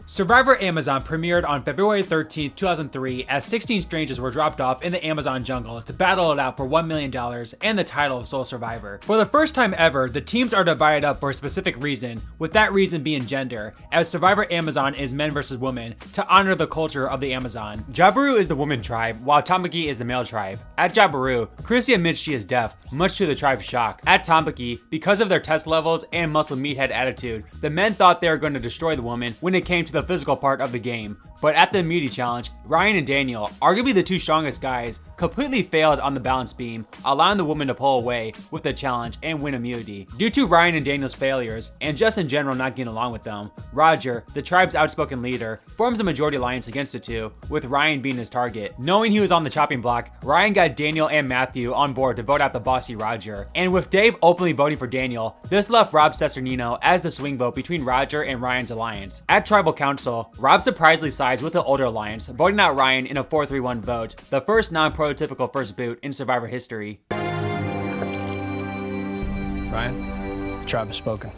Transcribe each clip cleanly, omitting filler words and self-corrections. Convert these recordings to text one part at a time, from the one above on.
Survivor Amazon premiered on February 13, 2003 as 16 strangers were dropped off in the Amazon jungle to battle it out for $1 million and the title of sole survivor. For the first time ever, the teams are divided up for a specific reason, with that reason being gender, as Survivor Amazon is men versus women, to honor the culture of the Amazon. Jabiru is the woman tribe, while Tambaki is the male tribe. At Jabiru, Christy admits she is deaf, much to the tribe's shock. At Tambaki, because of their test levels and muscle meathead attitude, the men thought they were going to destroy the woman when it came to the physical part of the game. But at the immunity challenge, Ryan and Daniel, arguably the two strongest guys, completely failed on the balance beam, allowing the woman to pull away with the challenge and win immunity. Due to Ryan and Daniel's failures, and just in general not getting along with them, Rodger, the tribe's outspoken leader, forms a majority alliance against the two, with Ryan being his target. Knowing he was on the chopping block, Ryan got Daniel and Matthew on board to vote out the bossy Rodger. And with Dave openly voting for Daniel, this left Rob Cesternino as the swing vote between Rodger and Ryan's alliance. At Tribal Council, Rob surprisingly sides with the older alliance, voting out Ryan in a 4-3-1 vote, the first non-prototypical first boot in Survivor history. Ryan, the tribe has spoken.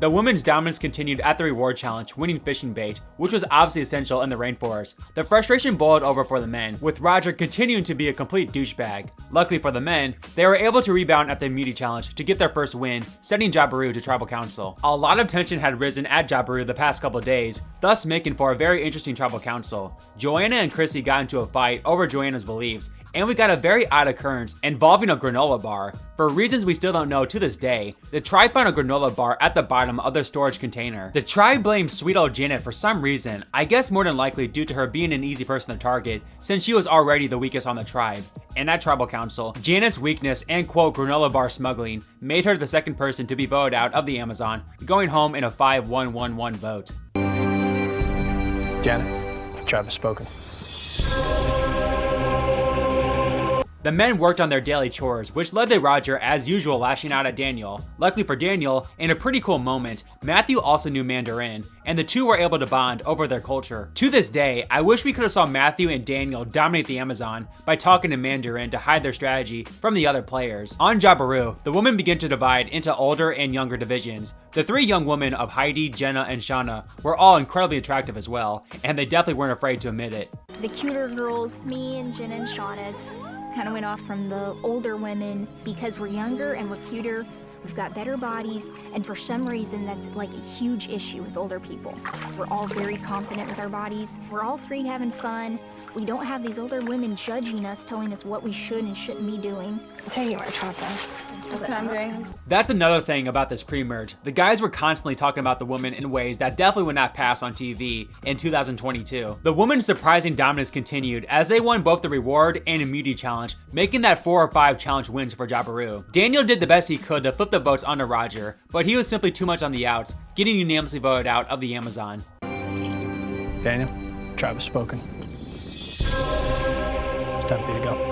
The women's dominance continued at the reward challenge, winning fishing bait, which was obviously essential in the rainforest. The frustration boiled over for the men, with Rodger continuing to be a complete douchebag. Luckily for the men, they were able to rebound at the immunity challenge to get their first win, sending Jabiru to Tribal Council. A lot of tension had risen at Jabiru the past couple days, thus making for a very interesting Tribal Council. Joanna and Christy got into a fight over Joanna's beliefs, and we got a very odd occurrence involving a granola bar. For reasons we still don't know to this day, the tribe found a granola bar at the bottom of their storage container. The tribe blamed sweet old Janet for some reason, I guess more than likely due to her being an easy person to target, since she was already the weakest on the tribe. And at Tribal Council, Janet's weakness and quote granola bar smuggling made her the second person to be voted out of the Amazon, going home in a 5-1-1-1 vote. Janet, the tribe has spoken. The men worked on their daily chores, which led to Rodger as usual lashing out at Daniel. Luckily for Daniel, in a pretty cool moment, Matthew also knew Mandarin, and the two were able to bond over their culture. To this day, I wish we could have saw Matthew and Daniel dominate the Amazon by talking to Mandarin to hide their strategy from the other players. On Jabiru, the women begin to divide into older and younger divisions. The three young women of Heidi, Jenna, and Shauna were all incredibly attractive as well, and they definitely weren't afraid to admit it. The cuter girls, me and Jenna and Shauna, kind of went off from the older women because we're younger and we're cuter, we've got better bodies, and for some reason that's like a huge issue with older people. We're all very confident with our bodies. We're all three having fun. We don't have these older women judging us, telling us what we should and shouldn't be doing. I'm taking my chocolate. That's what I'm doing. That's another thing about this pre-merge. The guys were constantly talking about the women in ways that definitely would not pass on TV in 2022. The women's surprising dominance continued as they won both the reward and immunity challenge, making that 4 or 5 challenge wins for Jabiru. Daniel did the best he could to flip the votes onto Rodger, but he was simply too much on the outs, getting unanimously voted out of the Amazon. Daniel, the tribe has spoken. It's time for you to go.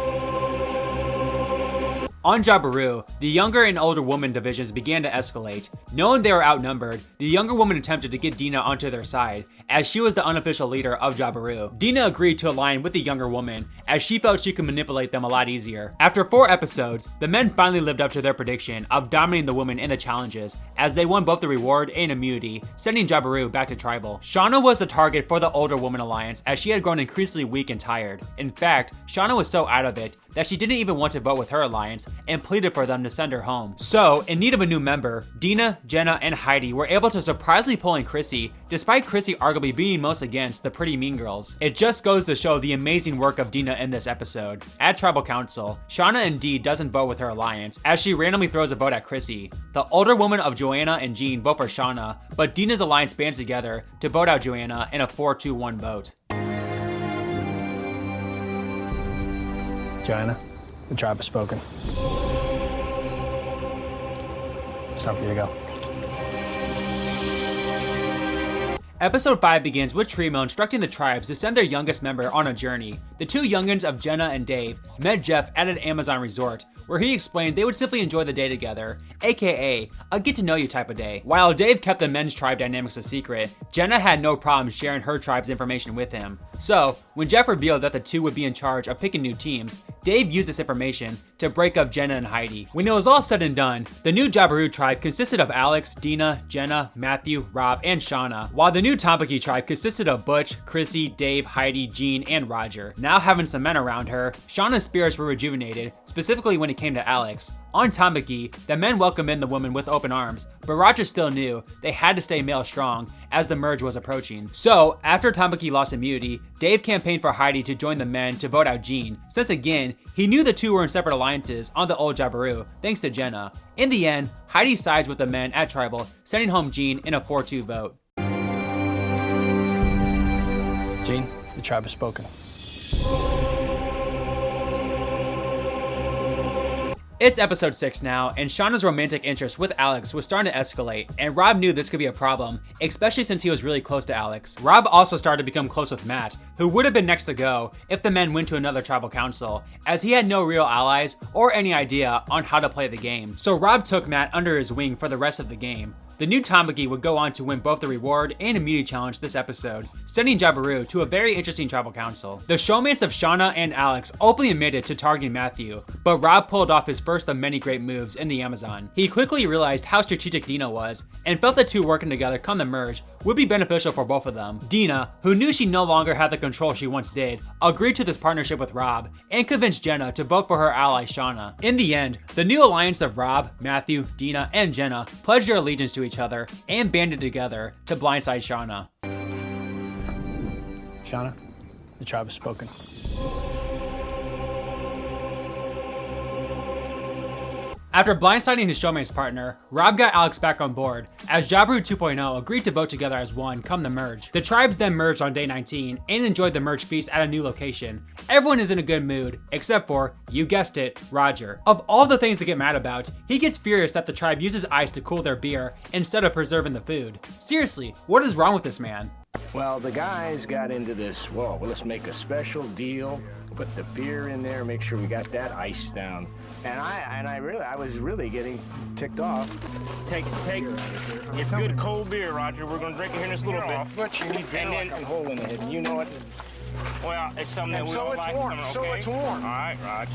On Jabiru, the younger and older woman divisions began to escalate. Knowing they were outnumbered, the younger woman attempted to get Dina onto their side, as she was the unofficial leader of Jabiru. Dina agreed to align with the younger woman, as she felt she could manipulate them a lot easier. After 4 episodes, the men finally lived up to their prediction of dominating the women in the challenges, as they won both the reward and immunity, sending Jabiru back to Tribal. Shauna was the target for the older woman alliance, as she had grown increasingly weak and tired. In fact, Shauna was so out of it that she didn't even want to vote with her alliance, and pleaded for them to send her home. So, in need of a new member, Dina, Jenna, and Heidi were able to surprisingly pull in Christy, despite Christy arguably being most against the pretty mean girls. It just goes to show the amazing work of Dina in this episode. At Tribal Council, Shauna indeed doesn't vote with her alliance, as she randomly throws a vote at Christy. The older women of Joanna and Jean vote for Shauna, but Dina's alliance bands together to vote out Joanna in a 4-2-1 vote. Joanna, the tribe has spoken. It's time for you to go. Episode 5 begins with Trimo instructing the tribes to send their youngest member on a journey. The two youngins of Jenna and Dave met Jeff at an Amazon resort, where he explained they would simply enjoy the day together, aka a get-to-know-you type of day. While Dave kept the men's tribe dynamics a secret, Jenna had no problem sharing her tribe's information with him. So, when Jeff revealed that the two would be in charge of picking new teams, Dave used this information to break up Jenna and Heidi. When it was all said and done, the new Jabiru tribe consisted of Alex, Dina, Jenna, Matthew, Rob, and Shauna, while the new Tambaki tribe consisted of Butch, Chrissy, Dave, Heidi, Jean, and Rodger. Now having some men around her, Shauna's spirits were rejuvenated, specifically when it came to Alex. On Tambaki, the men welcomed in the woman with open arms, but Rodger still knew they had to stay male strong as the merge was approaching. So, after Tambaki lost immunity, Dave campaigned for Heidi to join the men to vote out Jean, since again, he knew the two were in separate alliances on the old Jabiru, thanks to Jenna. In the end, Heidi sides with the men at Tribal, sending home Jean in a 4-2 vote. Jean, the tribe has spoken. It's episode 6 now, and Shauna's romantic interest with Alex was starting to escalate, and Rob knew this could be a problem, especially since he was really close to Alex. Rob also started to become close with Matt, who would have been next to go if the men went to another tribal council, as he had no real allies or any idea on how to play the game. So Rob took Matt under his wing for the rest of the game. The new Tambaki would go on to win both the reward and immunity challenge this episode, sending Jabiru to a very interesting tribal council. The showmates of Shauna and Alex openly admitted to targeting Matthew, but Rob pulled off his first of many great moves in the Amazon. He quickly realized how strategic Dina was, and felt the two working together come the merge would be beneficial for both of them. Dina, who knew she no longer had the control she once did, agreed to this partnership with Rob, and convinced Jenna to vote for her ally Shauna. In the end, the new alliance of Rob, Matthew, Dina, and Jenna pledged their allegiance to each other and banded together to blindside Shauna. Shauna, the tribe has spoken. After blindsiding his showmate's partner, Rob got Alex back on board, as Jabiru 2.0 agreed to vote together as one come the merge. The tribes then merged on day 19 and enjoyed the merge feast at a new location. Everyone is in a good mood, except for, you guessed it, Rodger. Of all the things to get mad about, he gets furious that the tribe uses ice to cool their beer instead of preserving the food. Seriously, what is wrong with this man? Well, the guys got into this, well, let's make a special deal, put the beer in there, make sure we got that ice down. And I was really getting ticked off. Take it. It's good cold beer, Rodger. We're gonna drink it here in this little bit. But you need and then a hole in the head, you know it. Well, it's something that we so all it's like. warm. Okay? So it's warm. All right, Rodger.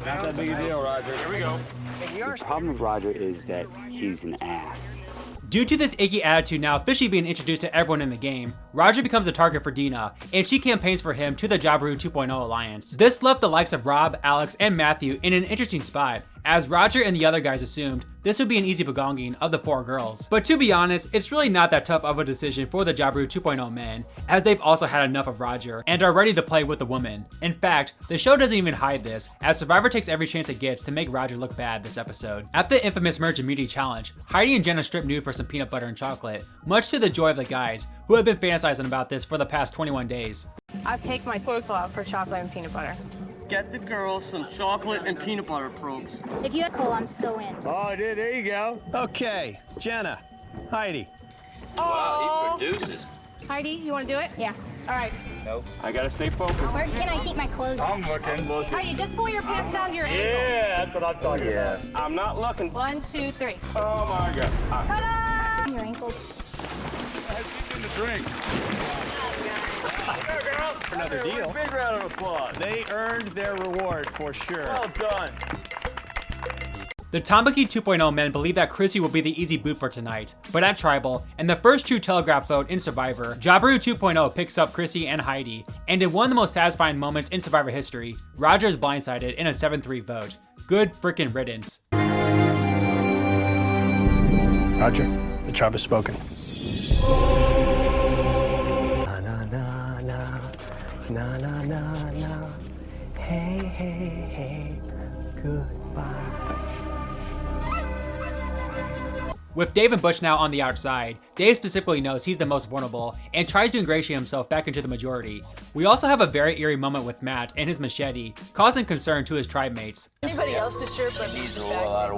Not that big a deal, Rodger. Here we go. The problem with Rodger is that he's an ass. Due to this icky attitude now officially being introduced to everyone in the game, Rodger becomes a target for Dina, and she campaigns for him to the Jabiru 2.0 alliance. This left the likes of Rob, Alex, and Matthew in an interesting spot, as Rodger and the other guys assumed this would be an easy begonging of the 4 girls. But to be honest, it's really not that tough of a decision for the Jabiru 2.0 men, as they've also had enough of Rodger and are ready to play with the woman. In fact, the show doesn't even hide this, as Survivor takes every chance it gets to make Rodger look bad this episode. At the infamous Merge Immunity Challenge, Heidi and Jenna stripped nude for some peanut butter and chocolate, much to the joy of the guys, who have been fantasizing about this for the past 21 days. I'll take my clothes off for chocolate and peanut butter. Get the girls some chocolate and peanut butter probes. If you had coal, I'm so in. Oh, there you go. Okay, Jenna, Heidi. Wow, he produces. Heidi, you want to do it? Yeah. All right. I gotta stay focused. Where can I keep my clothes on? Heidi, just pull your pants down to your ankle. Yeah, that's what I'm talking about. I'm not looking. 1, 2, 3. Oh my God. Ta-da! Your ankles. Another deal. Big round of applause. They earned their reward for sure. Well done. The Tambaki 2.0 men believe that Christy will be the easy boot for tonight, but at Tribal, in the first true telegraph vote in Survivor, Jabiru 2.0 picks up Christy and Heidi, and in one of the most satisfying moments in Survivor history, Rodger is blindsided in a 7-3 vote. Good frickin' riddance. Rodger, the tribe has spoken. Na na na na, hey hey hey, goodbye. With Dave and Butch now on the outside, Dave specifically knows he's the most vulnerable and tries to ingratiate himself back into the majority. We also have a very eerie moment with Matt and his machete, causing concern to his tribe mates. Anybody else disturbed by the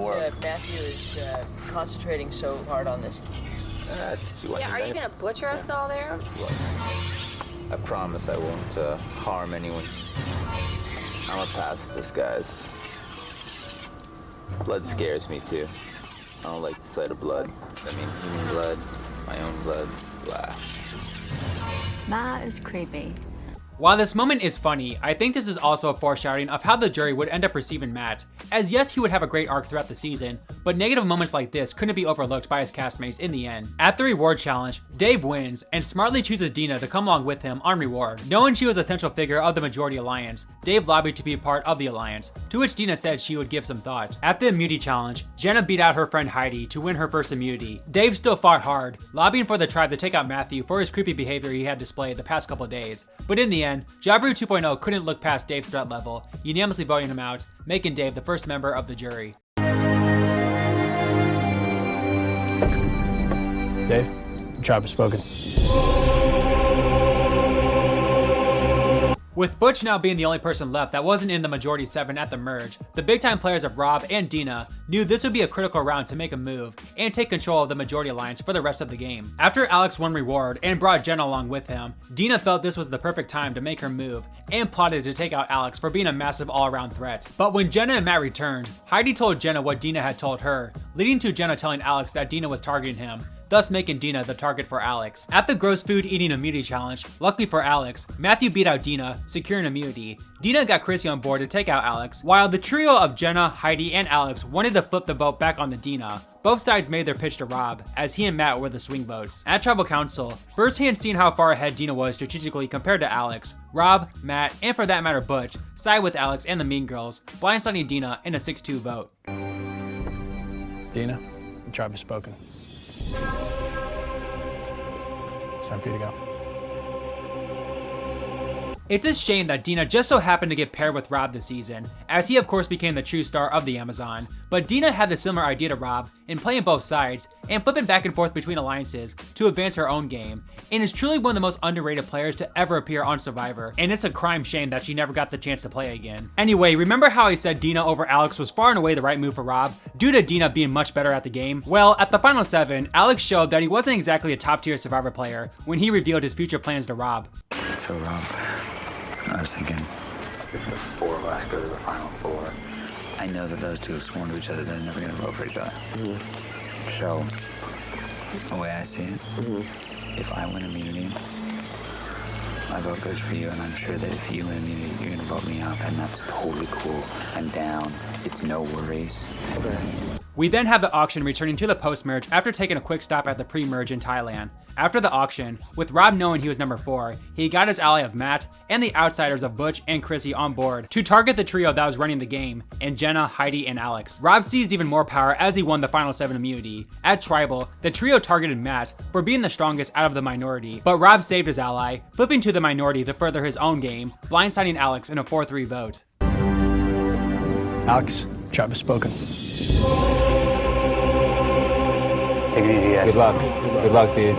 fact that Matthew is concentrating so hard on this? Yeah, are you going to butcher us all there? I promise I won't harm anyone. I'm a pacifist, guys. Blood scares me too. I don't like the sight of blood. I mean, human blood, my own blood, blah. That is creepy. While this moment is funny, I think this is also a foreshadowing of how the jury would end up perceiving Matt, as yes, he would have a great arc throughout the season, but negative moments like this couldn't be overlooked by his castmates in the end. At the reward challenge, Dave wins and smartly chooses Dina to come along with him on reward. Knowing she was a central figure of the majority alliance, Dave lobbied to be a part of the alliance, to which Dina said she would give some thought. At the immunity challenge, Jenna beat out her friend Heidi to win her first immunity. Dave still fought hard, lobbying for the tribe to take out Matthew for his creepy behavior he had displayed the past couple days, but in the end, Jabberoo 2.0 couldn't look past Dave's threat level, unanimously voting him out, making Dave the first member of the jury. Dave, the tribe has spoken. With Butch now being the only person left that wasn't in the majority 7 at the merge, the big time players of Rob and Dina knew this would be a critical round to make a move and take control of the majority alliance for the rest of the game. After Alex won reward and brought Jenna along with him, Dina felt this was the perfect time to make her move and plotted to take out Alex for being a massive all-around threat. But when Jenna and Matt returned, Heidi told Jenna what Dina had told her, leading to Jenna telling Alex that Dina was targeting him, thus making Dina the target for Alex. At the gross food eating immunity challenge, luckily for Alex, Matthew beat out Dina, securing immunity. Dina got Christy on board to take out Alex, while the trio of Jenna, Heidi, and Alex wanted to flip the vote back onto Dina. Both sides made their pitch to Rob, as he and Matt were the swing votes. At Tribal Council, firsthand seeing how far ahead Dina was strategically compared to Alex, Rob, Matt, and for that matter Butch, side with Alex and the Mean Girls, blindsiding Dina in a 6-2 vote. Dina, the tribe has spoken. It's time for you to go. It's a shame that Dina just so happened to get paired with Rob this season, as he of course became the true star of the Amazon, but Dina had the similar idea to Rob in playing both sides and flipping back and forth between alliances to advance her own game, and is truly one of the most underrated players to ever appear on Survivor, and it's a crime shame that she never got the chance to play again. Anyway, remember how I said Dina over Alex was far and away the right move for Rob, due to Dina being much better at the game? Well, at the final 7, Alex showed that he wasn't exactly a top tier Survivor player when he revealed his future plans to Rob. So Rob, I was thinking, if the 4 of us go to the final 4, I know that those two have sworn to each other they're never going to vote for each other. So, the way I see it, if I win immunity, my vote goes for you, and I'm sure that if you win immunity, you're going to vote me up, and that's totally cool. I'm down. It's no worries. We then have the auction returning to the post-merge after taking a quick stop at the pre-merge in Thailand. After the auction, with Rob knowing he was number 4, he got his ally of Matt and the outsiders of Butch and Chrissy on board to target the trio that was running the game, and Jenna, Heidi, and Alex. Rob seized even more power as he won the final 7 immunity. At Tribal, the trio targeted Matt for being the strongest out of the minority, but Rob saved his ally, flipping to the minority to further his own game, blindsiding Alex in a 4-3 vote. Alex, tribe has spoken. Take it easy, guys. Good luck. Good luck, dude.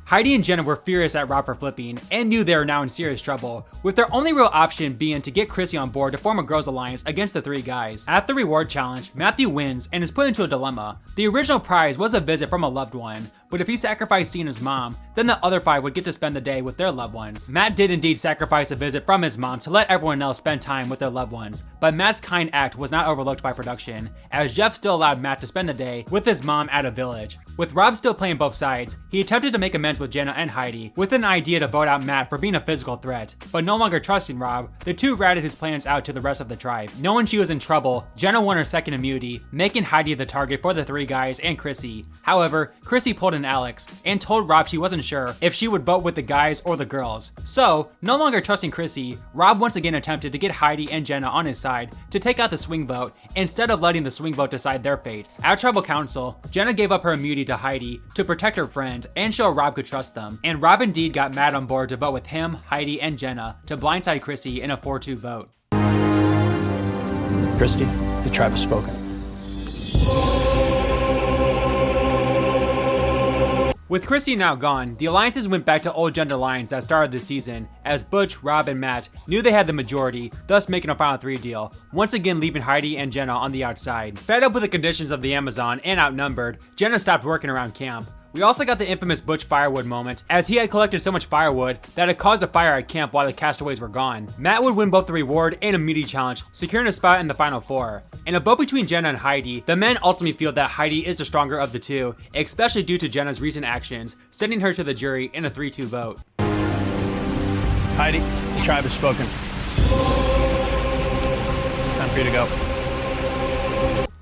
Heidi and Jenna were furious at Rob for flipping and knew they were now in serious trouble, with their only real option being to get Chrissy on board to form a girls alliance against the 3 guys. At the reward challenge, Matthew wins and is put into a dilemma. The original prize was a visit from a loved one, but if he sacrificed seeing his mom, then the other 5 would get to spend the day with their loved ones. Matt did indeed sacrifice a visit from his mom to let everyone else spend time with their loved ones, but Matt's kind act was not overlooked by production, as Jeff still allowed Matt to spend the day with his mom at a village. With Rob still playing both sides, he attempted to make amends with Jenna and Heidi, with an idea to vote out Matt for being a physical threat, but no longer trusting Rob, the two ratted his plans out to the rest of the tribe. Knowing she was in trouble, Jenna won her second immunity, making Heidi the target for the 3 guys and Chrissy. However, Chrissy pulled an Alex, and told Rob she wasn't sure if she would vote with the guys or the girls. So, no longer trusting Chrissy, Rob once again attempted to get Heidi and Jenna on his side to take out the swing vote instead of letting the swing vote decide their fates. At Tribal Council, Jenna gave up her immunity to Heidi to protect her friend and show Rob could trust them, and Rob indeed got Matt on board to vote with him, Heidi, and Jenna to blindside Chrissy in a 4-2 vote. Christy, the tribe has spoken. With Christy now gone, the alliances went back to old gender lines that started this season, as Butch, Rob, and Matt knew they had the majority, thus making a final 3 deal, once again leaving Heidi and Jenna on the outside. Fed up with the conditions of the Amazon and outnumbered, Jenna stopped working around camp, We also got the infamous Butch firewood moment, as he had collected so much firewood that it caused a fire at camp while the castaways were gone. Matt would win both the reward and immunity challenge, securing a spot in the final four. In a vote between Jenna and Heidi, the men ultimately feel that Heidi is the stronger of the two, especially due to Jenna's recent actions, sending her to the jury in a 3-2 vote. Heidi, the tribe has spoken. Time for you to go.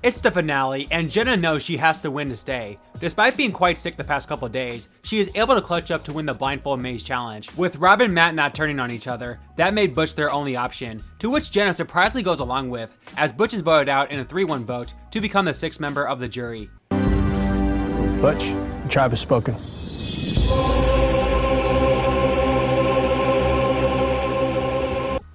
It's the finale, and Jenna knows she has to win to stay. Despite being quite sick the past couple of days, she is able to clutch up to win the blindfold maze challenge. With Rob and Matt not turning on each other, that made Butch their only option, to which Jenna surprisingly goes along with, as Butch is voted out in a 3-1 vote to become the 6th member of the jury. Butch, the tribe has spoken.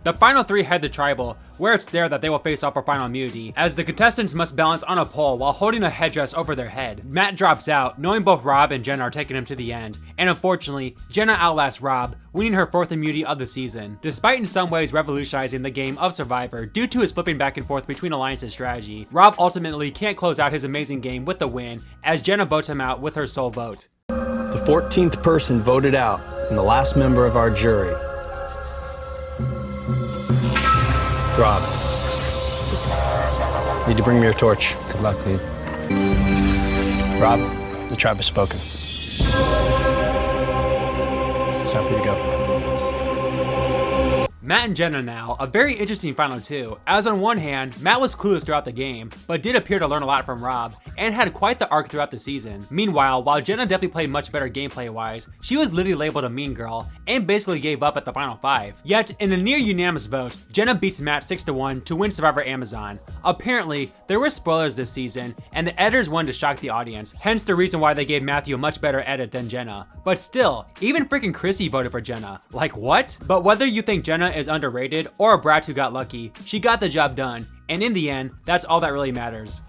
The final three head to tribal, where it's there that they will face off for final immunity, as the contestants must balance on a pole while holding a headdress over their head. Matt drops out, knowing both Rob and Jenna are taking him to the end, and unfortunately, Jenna outlasts Rob, winning her 4th immunity of the season. Despite in some ways revolutionizing the game of Survivor due to his flipping back and forth between alliances strategy, Rob ultimately can't close out his amazing game with the win, as Jenna votes him out with her sole vote. The 14th person voted out, and the last member of our jury. Rob, need to bring me your torch. Good luck, dude. Rob, the tribe has spoken. It's time for you to go. Matt and Jenna now, a very interesting final two, as on one hand, Matt was clueless throughout the game, but did appear to learn a lot from Rob, and had quite the arc throughout the season. Meanwhile, while Jenna definitely played much better gameplay wise, she was literally labeled a mean girl, and basically gave up at the final 5. Yet, in a near unanimous vote, Jenna beats Matt 6-1 to win Survivor Amazon. Apparently, there were spoilers this season, and the editors wanted to shock the audience, hence the reason why they gave Matthew a much better edit than Jenna. But still, even freaking Christy voted for Jenna. Like what? But whether you think Jenna is underrated or a brat who got lucky, she got the job done, and in the end, that's all that really matters.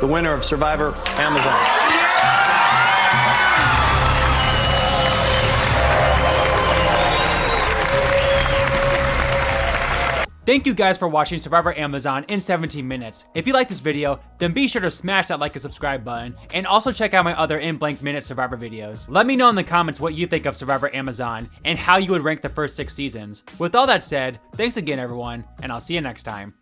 The winner of Survivor Amazon. Thank you guys for watching Survivor Amazon in 17 minutes. If you like this video, then be sure to smash that like and subscribe button, and also check out my other in blank minute Survivor videos. Let me know in the comments what you think of Survivor Amazon, and how you would rank the first 6 seasons. With all that said, thanks again everyone, and I'll see you next time.